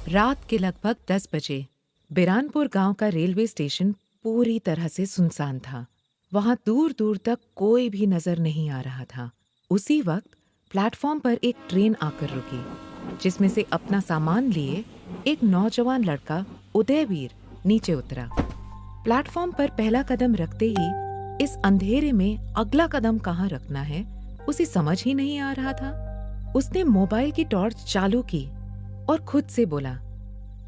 रात के लगभग 10 बजे बिरानपुर गांव का रेलवे स्टेशन पूरी तरह से सुनसान था। वहां दूर दूर तक कोई भी नजर नहीं आ रहा था। उसी वक्त प्लेटफॉर्म पर एक ट्रेन आकर रुकी, जिसमें से अपना सामान लिए एक नौजवान लड़का उदयवीर नीचे उतरा। प्लेटफॉर्म पर पहला कदम रखते ही इस अंधेरे में अगला कदम कहाँ रखना है उसे समझ ही नहीं आ रहा था। उसने मोबाइल की टॉर्च चालू की और खुद से बोला,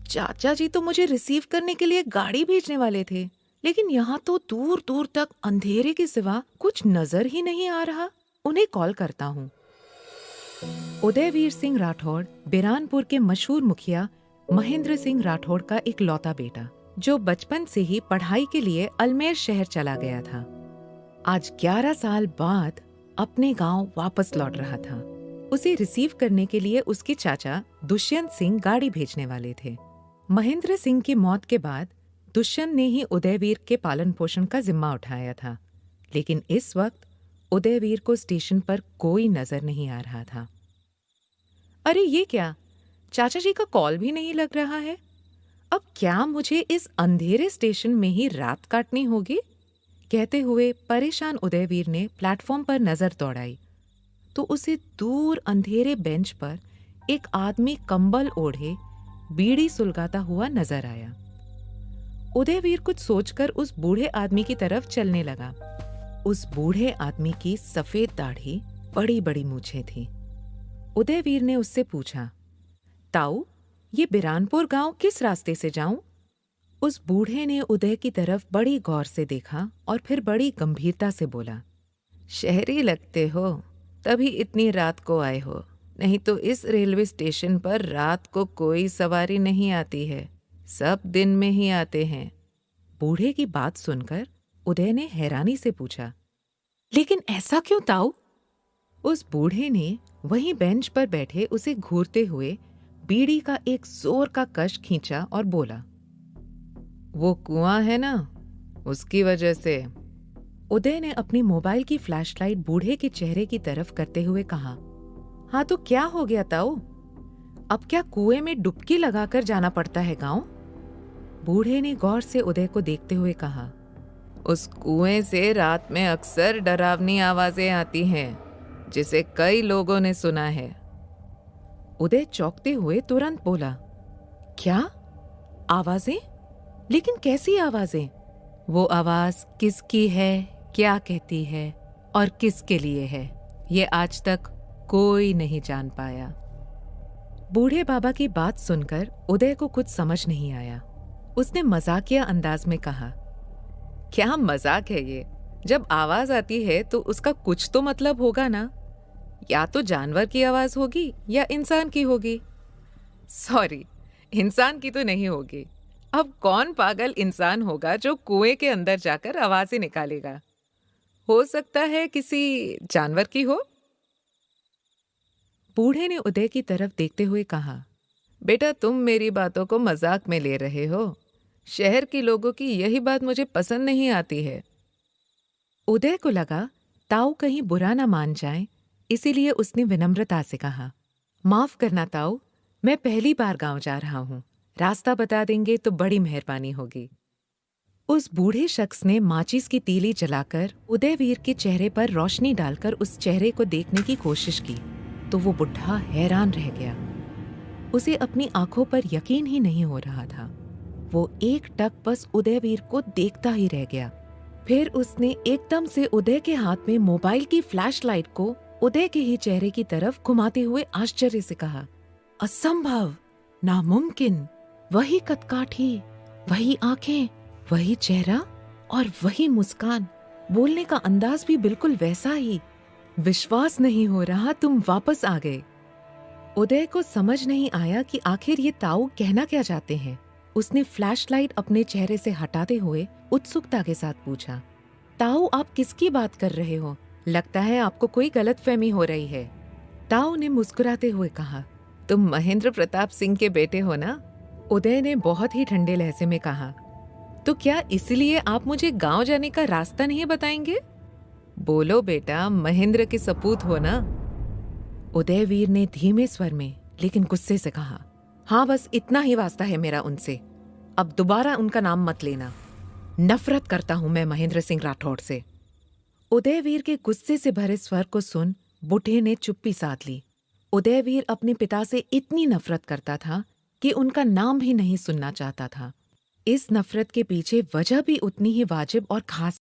चाचा जी तो मुझे रिसीव करने के लिए गाड़ी भेजने वाले थे, लेकिन यहाँ तो दूर दूर तक अंधेरे के सिवा कुछ नजर ही नहीं आ रहा। उन्हें कॉल करता हूँ। उदयवीर सिंह राठौड़ बिरानपुर के मशहूर मुखिया महेंद्र सिंह राठौड़ का एक लौता बेटा, जो बचपन से ही पढ़ाई के लिए अजमेर शहर चला गया था, आज 11 साल बाद अपने गांव वापस लौट रहा था। उसे रिसीव करने के लिए उसके चाचा दुष्यंत सिंह गाड़ी भेजने वाले थे। महेंद्र सिंह की मौत के बाद दुष्यंत ने ही उदयवीर के पालन पोषण का जिम्मा उठाया था, लेकिन इस वक्त उदयवीर को स्टेशन पर कोई नजर नहीं आ रहा था। अरे ये क्या, चाचा जी का कॉल भी नहीं लग रहा है। अब क्या मुझे इस अंधेरे स्टेशन में ही रात काटनी होगी? कहते हुए परेशान उदयवीर ने प्लेटफॉर्म पर नजर दौड़ाई तो उसे दूर अंधेरे बेंच पर एक आदमी कंबल ओढ़े बीड़ी सुलगाता हुआ नजर आया। उदयवीर कुछ सोचकर उस बूढ़े आदमी की तरफ चलने लगा। उस बूढ़े आदमी की सफेद दाढ़ी, बड़ी बड़ी मूछें थीं। उदयवीर ने उससे पूछा, ताऊ, ये बिरानपुर गांव किस रास्ते से जाऊं? उस बूढ़े ने उदय की तरफ बड़ी गौर से देखा और फिर बड़ी गंभीरता से बोला, शहरी लगते हो तभी इतनी रात को आए हो, नहीं तो इस रेलवे स्टेशन पर रात को कोई सवारी नहीं आती है, सब दिन में ही आते हैं। बूढ़े की बात सुनकर उदय ने हैरानी से पूछा, लेकिन ऐसा क्यों ताऊ? उस बूढ़े ने वहीं बेंच पर बैठे उसे घूरते हुए बीड़ी का एक जोर का कश खींचा और बोला, वो कुआं है ना, उसकी वजह से। उदय ने अपनी मोबाइल की फ्लैशलाइट बूढ़े के चेहरे की तरफ करते हुए कहा, हाँ तो क्या हो गया ताऊ? अब क्या कुएं में डुबकी लगाकर जाना पड़ता है गांव? बूढ़े ने गौर से उदय को देखते हुए कहा, उस कुएं से रात में अक्सर डरावनी आवाजें आती हैं, जिसे कई लोगों ने सुना है। उदय चौंकते हुए तुरंत बोला, क्या आवाजें? लेकिन कैसी आवाजें? वो आवाज किसकी है, क्या कहती है और किसके लिए है, ये आज तक कोई नहीं जान पाया। बूढ़े बाबा की बात सुनकर उदय को कुछ समझ नहीं आया। उसने मजाकिया अंदाज में कहा, क्या मजाक है ये? जब आवाज आती है तो उसका कुछ तो मतलब होगा ना, या तो जानवर की आवाज होगी या इंसान की होगी। सॉरी, इंसान की तो नहीं होगी। अब कौन पागल इंसान होगा जो कुएं के अंदर जाकर आवाजें निकालेगा? हो सकता है किसी जानवर की हो। बूढ़े ने उदय की तरफ देखते हुए कहा, बेटा तुम मेरी बातों को मजाक में ले रहे हो। शहर के लोगों की यही बात मुझे पसंद नहीं आती है। उदय को लगा ताऊ कहीं बुरा ना मान जाए, इसीलिए उसने विनम्रता से कहा, माफ करना ताऊ, मैं पहली बार गांव जा रहा हूं, रास्ता बता देंगे तो बड़ी मेहरबानी होगी। उस बूढ़े शख्स ने माचिस की तीली जलाकर उदयवीर के चेहरे पर रोशनी डालकर उस चेहरे को देखने की कोशिश की तो वो बुढ़ा हैरान रह गया। उसे अपनी आंखों पर यकीन ही नहीं हो रहा था। वो एक टक बस उदयवीर को देखता ही रह गया। फिर उसने एकदम से उदय के हाथ में मोबाइल की फ्लैशलाइट को उदय के ही चेहरे की तरफ घुमाते हुए आश्चर्य से कहा, असंभव, नामुमकिन, वही कदकाठी, वही आंखें, वही चेहरा और वही मुस्कान, बोलने का अंदाज भी बिल्कुल वैसा ही। विश्वास नहीं हो रहा तुम वापस आ गए। उदय को समझ नहीं आया कि आखिर ये ताऊ कहना क्या चाहते हैं। उसने फ्लैशलाइट अपने चेहरे से हटाते हुए उत्सुकता के साथ पूछा, ताऊ आप किसकी बात कर रहे हो? लगता है आपको कोई गलतफहमी हो रही है। ताऊ ने मुस्कुराते हुए कहा, तुम महेंद्र प्रताप सिंह के बेटे हो ना? उदय ने बहुत ही ठंडे लहजे में कहा, तो क्या इसलिए आप मुझे गांव जाने का रास्ता नहीं बताएंगे? बोलो बेटा, महेंद्र के सपूत हो ना? उदयवीर ने धीमे स्वर में लेकिन गुस्से से कहा, हाँ, बस इतना ही वास्ता है मेरा उनसे। अब दोबारा उनका नाम मत लेना। नफरत करता हूं मैं महेंद्र सिंह राठौड़ से। उदयवीर के गुस्से से भरे स्वर को सुन बुढ़े ने चुप्पी साध ली। उदयवीर अपने पिता से इतनी नफरत करता था कि उनका नाम भी नहीं सुनना चाहता था। इस नफरत के पीछे वजह भी उतनी ही वाजिब और खास